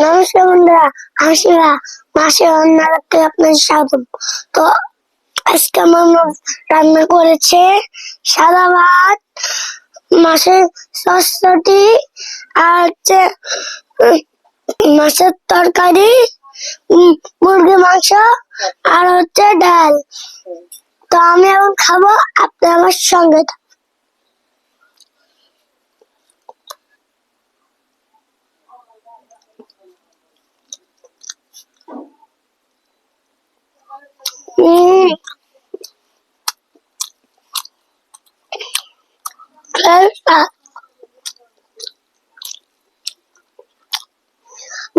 নমস্কার বন্ধুরা, হাসিরা মাসে রান্না রাখতে আপনাদের স্বাগতম। তো আজকে আমার মা রান্না করেছে সাদা ভাত, মাছের চচ্চড়ি, আর হচ্ছে মাছের তরকারি, মুরগি মাংস, আর হচ্ছে ডাল। তো আমি এখন খাবো, আপনি আমার সঙ্গে থাকুন।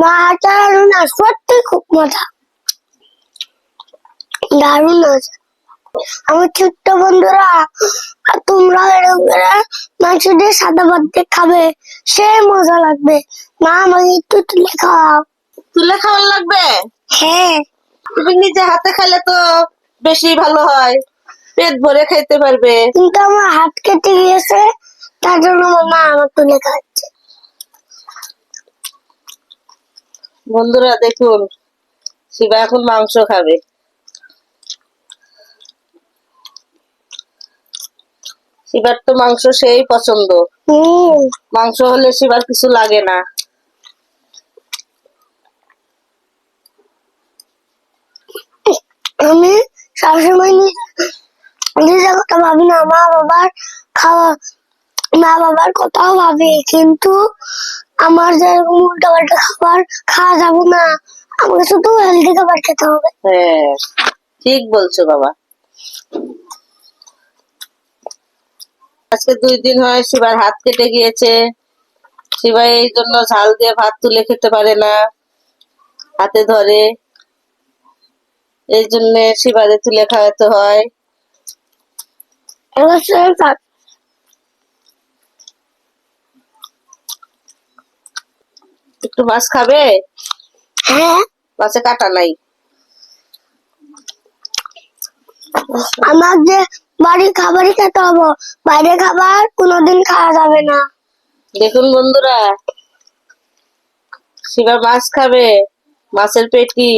মাটা না সত্যি খুব মজা, দারুণ আছে। আমার ছোট্ট বন্ধুরা, তোমরা এরকম করে মাংস দিয়ে সাদা ভাত দিয়ে খাবে, সে মজা লাগবে। মা আমাকে একটু তুলে খাওয়াও। তুলে খাওয়ার লাগবে? হ্যাঁ, তুমি নিজে হাতে খাইলে তো বেশি ভালো হয়, পেট ভরে খাইতে পারবে। কিন্তু আমার হাত কেটে গিয়েছে, তার জন্য আমার মা আমার তুলে খাচ্ছে। বন্ধুরা দেখুন, শিবা এখন মাংস খাবে। শিবার তো মাংস সেই পছন্দ, মাংস হলে শিবার কিছু লাগে না। আমি সবসময় নিজের কথা ভাবি না, মা বাবার কথাও ভাবি, কিন্তু আমার যেরকম উল্টা পাল্টা খাবার খাওয়া যাবে না, আমাকে শুধু হেলদি খাবার খেতে হবে। হ্যাঁ, ঠিক বলছো বাবা। আজকে 2 দিন হয় শিবার হাত কেটে গিয়েছে। শিবা এই জন্য ঝাল দিয়ে ভাত তুলে খেতে পারে না, হাতে ধরে। এই জন্য শিবারে তুলে খাওয়াতে হয়। একটু মাছ খাবে? হ্যাঁ, মাছে কাটা নাই। আমার যে বাড়ির খাবারই খেতে হবে, বাইরের খাবার কোনোদিন খাওয়া যাবে না। দেখুন বন্ধুরা, শিবা মাছ খাবে, মাছের পেটি।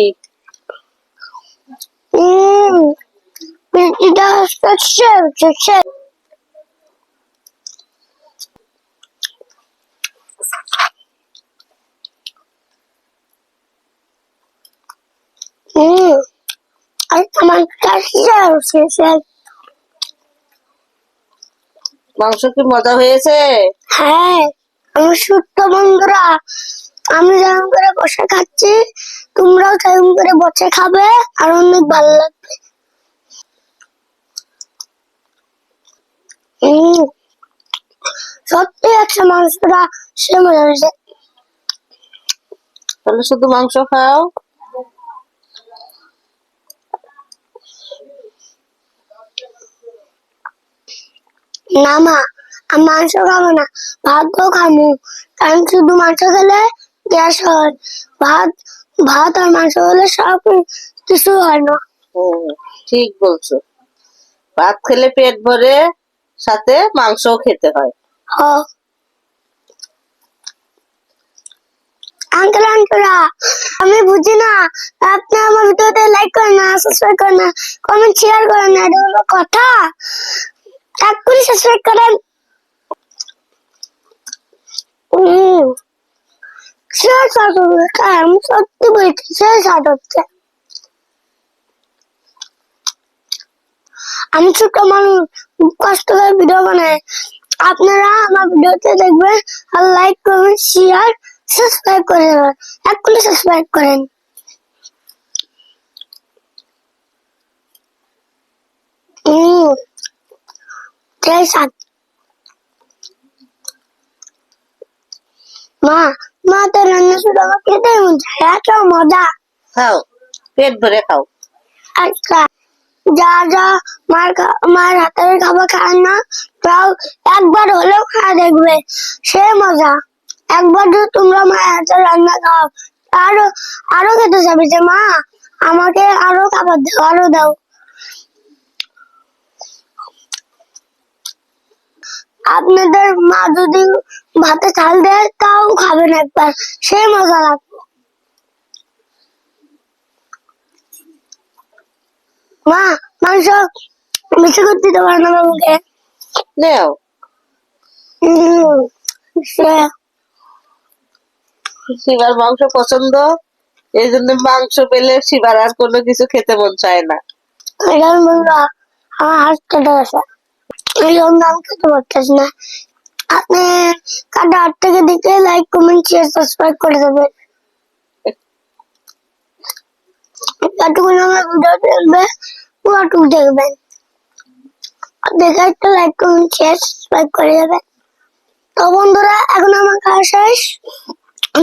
পেটিটা হচ্ছে আমার কাছে। মাংস কি মজা হয়েছে? হ্যাঁ, আমার ছোট্ট বন্ধুরা, আমি যেমন করে বসে খাচ্ছি, তোমরাও তেমন করে বসে খাবে, আর অনেক ভালো লাগবে। সত্যি আছে, মাংসটা সে মজা হয়েছে। তাহলে শুধু মাংস খাও। না মা, আমি মাংস খাবো না, ভাতও খাবো, কারণ শুধু মাংস খেলে গ্যাস হয়। ভাত ভাত আর মাংস হলে সব কিছু হয় না। ঠিক বলছো, ভাত খেলে পেট ভরে, সাথে মাংসও খেতে হয়। আঙ্কেল আন্টিরা, আমি বুঝি না, আপনি আমার ভিডিওতে লাইক করেন না, সাবস্ক্রাইব করেন না, কমেন্ট শেয়ার করেন না, এটা হলো কথা? টাক করে সাবস্ক্রাইব করেন। আমি সত্যি বলছি, হচ্ছে। আমি ছোট মানুষ, কষ্ট করে ভিডিও বানাই, আপনারা আমার ভিডিওতে দেখবেন, আর লাইক করবেন, শেয়ার, সাবস্ক্রাইব করে দেবেন। এক্ষুনি সাবস্ক্রাইব করেন। মা মা তো রান্না শুধু আমার খেতে মন চায়, এত মজা। খাও, পেট ভরে খাও। আচ্ছা, যা যা মার হাতের খাবার খায় না, তাও একবার হলেও খাওয়া দেখবে, সে মজা। একবার যদি তোমরা মায়ের হাতের রান্না খাও, আরো আরো খেতে যাবে, যে মা আমাকে আরো খাবার দাও, আরো দাও। আপনাদের মা যদি ভাতে চাল দেয়, তাও খাবেন একবার, সে মজা লাগবে। মা, মাংস বেশি করে দিতে পারে না আমাকে। নেও। সে- শিবার মাংস পছন্দ, এই জন্য মাংস পেলে শিবার আর কোনো কিছু খেতে মন চায় না। এটা আমি বলবো, আমার হাত কেটে গেছে, এই জন্য আমি খেতে পারতেছি না। আপনি কাটা হাত থেকে দেখে লাইক কমেন্ট শেয়ার সাবস্ক্রাইব করে দেবেন। যতক্ষণ আমার ভিডিও চলবে পুরোটুকু দেখবেন, দেখে একটা লাইক কমেন্ট শেয়ার সাবস্ক্রাইব করে দেবেন। তো বন্ধুরা, এখন আমার খাওয়া শেষ।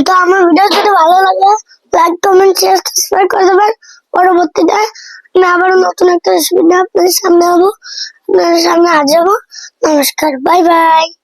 তো আমার ভিডিও যদি ভালো লাগে লাইক কমেন্ট শেয়ার সাবস্ক্রাইব করে দেবেন। পরবর্তীতে আমি আবারও নতুন একটা রেসিপি নিয়ে আপনাদের সামনে হাজির হবো। নমস্কার, বাই বাই।